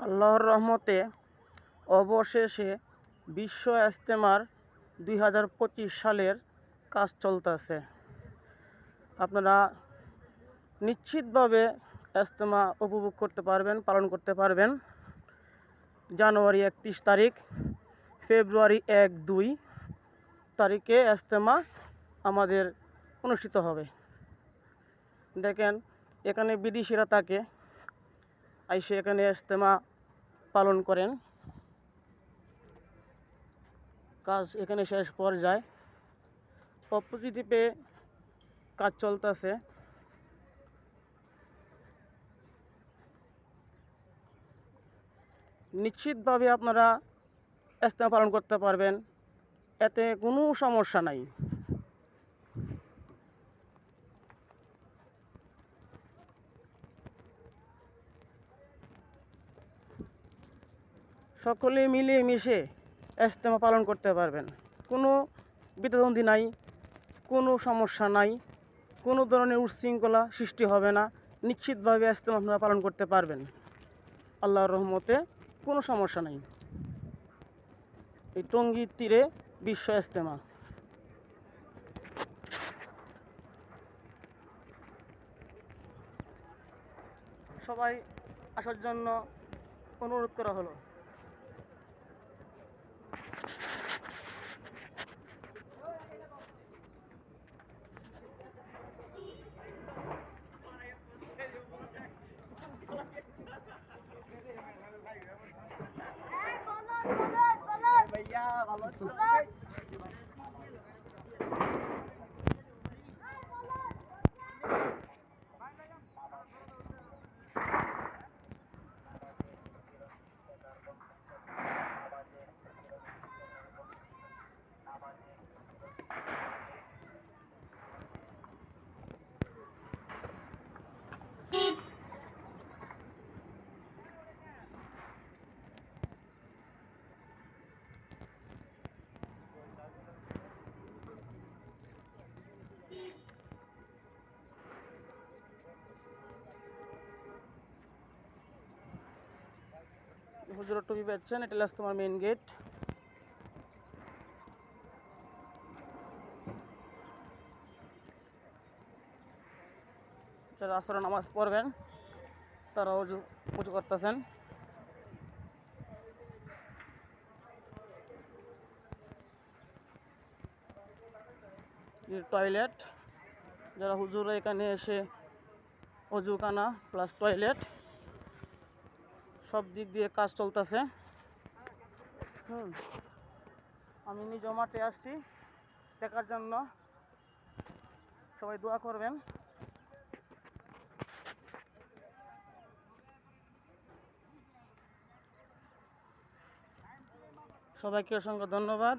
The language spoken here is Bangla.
আল্লাহর রহমতে অবশেষে বিশ্ব ইজতেমার 2025 সালের কাজ চলতেছে। আপনারা নিশ্চিতভাবে ইজতেমা উপভোগ করতে পারবেন, পালন করতে পারবেন। জানুয়ারি 31 তারিখ, ফেব্রুয়ারি 1-2 তারিখে ইজতেমা আমাদের অনুষ্ঠিত হবে। দেখেন, এখানে বিদেশিরা থাকে, আইসে এখানে ইজতেমা পালন করেন। কাজ এখানে শেষ পর্যায়ে, অপোজিটে কাজ চলতেছে। নিশ্চিতভাবে আপনারা ইজতেমা পালন করতে পারবেন, এতে কোনো সমস্যা নাই। সকলে মিলে মিশে ইজতেমা পালন করতে পারবেন, কোনো বিদ্বন্দ্বী নাই, কোনো সমস্যা নাই, কোনো ধরনের উচ্ছৃঙ্খলা সৃষ্টি হবে না। নিশ্চিতভাবে ইজতেমা আপনারা পালন করতে পারবেন, আল্লাহর রহমতে কোনো সমস্যা নাই। এই টঙ্গীর তীরে বিশ্ব ইজতেমা। সবাই আসার জন্য অনুরোধ করা হলো। ভাইয়া ভালো আছো? হুজুরের টুপি পাচ্ছেন, এটা হচ্ছে তোমার মেইন গেট। যারা আসরে নামাজ পড়বেন তারা উজু করতেছেন। টয়লেট, যারা হুজুরা এখানে এসে অজুখানা প্লাস টয়লেট, সব দিক দিয়ে কাজ চলতেছে। আমি নিজে মাঠে আসছি দেখার জন্য, সবাই দোয়া করবেন। সবাইকে অসংখ্য ধন্যবাদ।